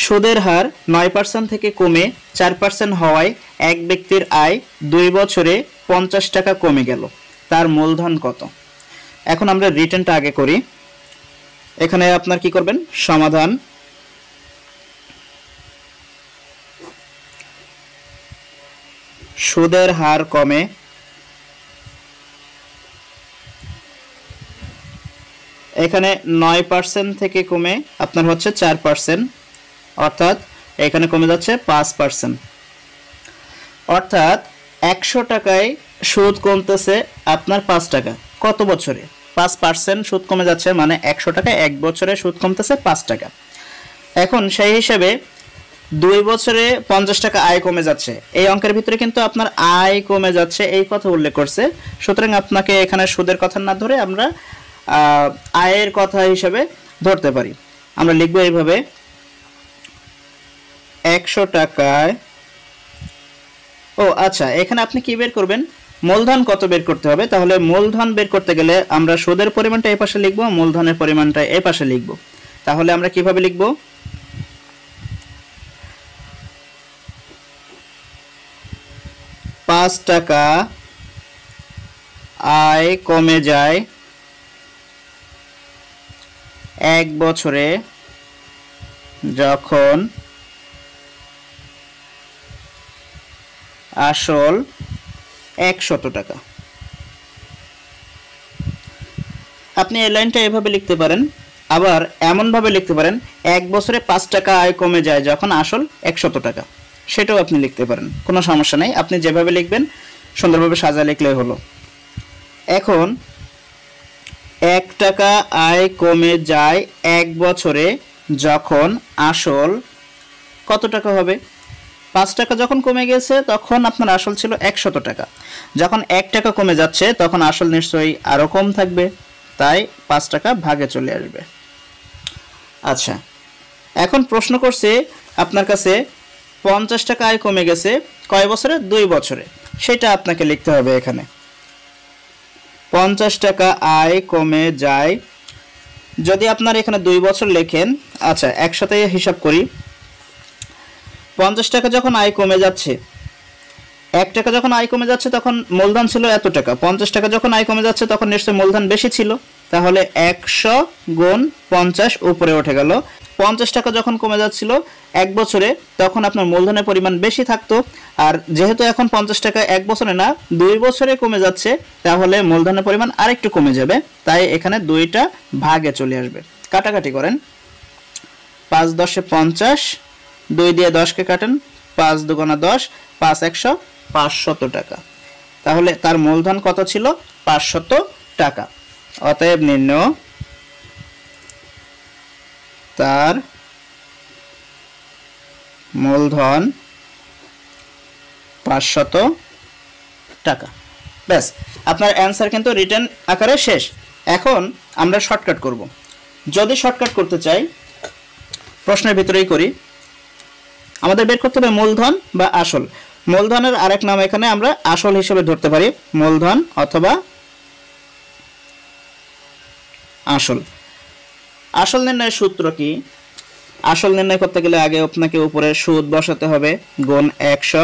সুদের হার 9% থেকে কমে 4% হওয়ায় এক ব্যক্তির আয় 2 বছরে 50 টাকা কমে গেল, তার মূলধন কত? এখন আমরা রিটার্নটা আগে করি। এখানে আপনার কি করবেন, সমাধান সুদের হার কমে এখানে 9% থেকে কমে আপনার হচ্ছে 4%, অর্থাৎ এখানে কমে যাচ্ছে 5%। অর্থাৎ 100 টাকায় সুদ কমতেছে আপনার 5 টাকা। কত বছরে? 5% সুদ কমে যাচ্ছে, মানে 100 টাকায় 1 বছরে সুদ কমতেছে 5 টাকা। এখন সেই হিসাবে 2 বছরে 50 টাকা আয় কমে যাচ্ছে। এই অঙ্কের ভিতরে কিন্তু আপনার আয় কমে যাচ্ছে এই কথা উল্লেখ করছে। সুতরাং আপনাকে এখানে সুদের কথা না ধরে আমরা আয়ের কথা হিসেবে ধরতে পারি। আমরা লিখব এইভাবে, 100 টাকায়, ও আচ্ছা, এখানে আপনি কি বের করবেন, মূলধন কত বের করতে হবে। তাহলে মূলধন বের করতে গেলে আমরা সুদের পরিমাণটা এই পাশে লিখব, মূলধনের পরিমাণটা এই পাশে লিখব। তাহলে আমরা কিভাবে লিখব, 5 টাকা আয় কমে যায় 1 বছরে যখন আসল 100 টাকা। আপনি এই লাইনটা এভাবে লিখতে পারেন, আবার এমন ভাবে লিখতে পারেন, 1 বছরে 5 টাকা আয় কমে যায় যখন আসল 100 টাকা। সেটাও আপনি লিখতে পারেন, কোনো সমস্যা নেই। আপনি যেভাবে লিখবেন সুন্দরভাবে সাজা লিখলেই হলো। এখন 1 টাকা আয় কমে যায় 1 বছরে যখন আসল কত টাকা হবে? 5 টাকা যখন কমে গেছে তখন আপনার আসল ছিল 100 টাকা। যখন 1 টাকা কমে যাচ্ছে তখন আসল নিশ্চয়ই আরও কম থাকবে, তাই 5 টাকা ভাগে চলে আসবে। আচ্ছা, এখন প্রশ্ন করছে আপনার কাছে 50 টাকা আয় কমে গেছে কয় বছরে? 2 বছরে। সেটা আপনাকে লিখতে হবে এখানে। 50 টাকা আয় কমে যায়, যদি আপনার এখানে 2 বছর লেখেন, আচ্ছা একসাথে হিসাব করি। 50 টাকা যখন আয় কমে যাচ্ছে, 1 টাকা যখন আয় কমে যাচ্ছে তখন মূলধন ছিল এত টাকা। 50 টাকা যখন আয় কমে যাচ্ছে তখন নিশ্চয়ই মূলধন বেশি ছিল, তাহলে 100 গুণ 50 উপরে উঠে গেল। 50 টাকা যখন কমে যাচ্ছিল 1 বছরে তখন আপনার মূলধনের পরিমাণ বেশি থাকতো, আর যেহেতু এখন 50 টাকা 1 বছরে না 2 বছরে কমে যাচ্ছে, তাহলে মূলধনের পরিমাণ আরেকটু কমে যাবে, তাই এখানে 2টা ভাগে চলে আসবে। কাটাকাটি করেন, 5 10 50, 2 দিয়ে 10কে কাটেন, 5 দুগুণা 10, 5 100, 500 টাকা। তাহলে তার মূলধন কত ছিল? 500 টাকা। অতএব নির্ণয় তার মূলধন 500 টাকা। ব্যাস, আপনার অ্যান্সার কিন্তু রিটেন আকারে শেষ। এখন আমরা শর্টকাট করব। যদি শর্টকাট করতে চাই প্রশ্নের ভিতরেই করি। আমাদের বের করতে হবে মূলধন বা আসল। মূলধনের আরেক নাম এখানে আমরা আসল হিসেবে ধরতে পারি, মূলধন অথবা আসল। আসল নির্ণয়ের সূত্র কি? আসল নির্ণয় করতে গেলে আগে আপনাকে উপরে সুদ বসাতে হবে গুণ 100,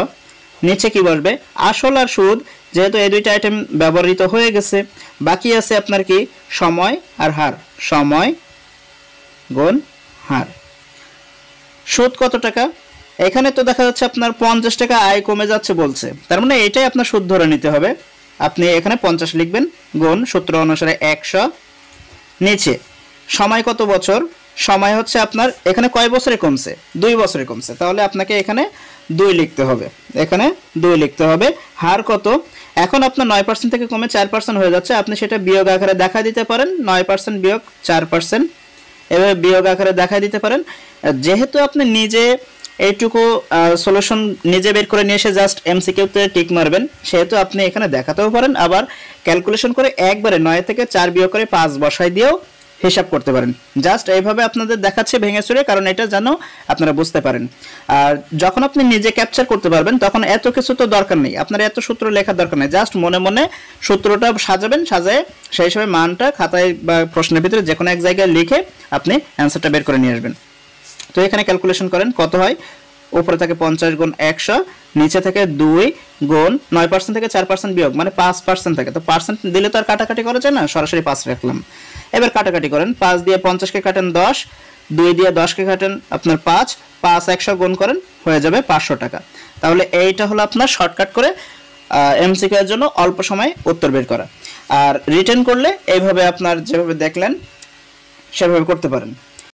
নিচে কি বসবে? আসল আর সুদ। যেহেতু এই দুইটা আইটেম ব্যবহৃত হয়ে গেছে, বাকি আছে আপনার কি? সময় আর হার। সময় গুণ হার। সুদ কত টাকা? এখানে তো দেখা যাচ্ছে আপনার 50 টাকা আয় কমে যাচ্ছে বলছে, তার মানে এটাই আপনার সুদ ধরে নিতে হবে। আপনি এখানে 50 লিখবেন গুণ সূত্র অনুসারে 100, নিচে সময় কত বছর? সময় হচ্ছে আপনার এখানে কয় বছরে কমছে? 2 বছরে কমছে, তাহলে আপনাকে এখানে 2 লিখতে হবে, এখানে 2 লিখতে হবে। হার কত? এখন আপনার 9% থেকে কমে 4% হয়ে যাচ্ছে, আপনি সেটা বিয়োগ আকারে দেখা দিতে পারেন। 9% বিয়োগ 4%, এভাবে বিয়োগ আকারে দেখা দিতে পারেন। যেহেতু আপনি নিজে এইটুকু সলিউশন নিজে বের করে নিয়ে এসে জাস্ট এমসিকিউতে টিক মারবেন, সেহেতু আপনি এখানে দেখাতেও পারেন, আবার ক্যালকুলেশন করে একবারে 9 থেকে 4 বিয়োগ করে 5 বসাই দিয়েও হিসাব করতে পারেন। জাস্ট এইভাবে আপনাদের দেখাচ্ছে ভেঙে চুরে, কারণ এটা যেন আপনারা বুঝতে পারেন। আর যখন আপনি নিজে ক্যাপচার করতে পারবেন তখন এত কিছু তো দরকার নেই, আপনার এত সূত্র লেখার দরকার নেই। জাস্ট মনে মনে সূত্রটা সাজাবেন, সাজায় সেই হিসাবে মানটা খাতায় বা প্রশ্নের ভিতরে যে কোনো এক জায়গায় লিখে আপনি অ্যান্সারটা বের করে নিয়ে আসবেন। তো এখানে ক্যালকুলেশন করেন কত হয়, উপরে থাকে 50 গুণ 100, নিচে থাকে 2 গুণ 9% থেকে 4% বিয়োগ মানে 5% থাকে। তো পার্সেন্ট দিলে তো আর কাটাকাটি করা যায় না, সরাসরি 5 রাখলাম। এবার কাটাকাটি করেন, 5 দিয়ে 50 কে কাটেন 10, 2 দিয়ে 10 কে কাটেন আপনার 5, 5 100 গুণ করেন হয়ে যাবে 500 টাকা। তাহলে এইটা হলো আপনার শর্টকাট করে এমসিকিউ এর জন্য অল্প সময়ে উত্তর বের করা। আর রিটেন করলে এইভাবে আপনার যেভাবে দেখলেন সেভাবে করতে পারেন।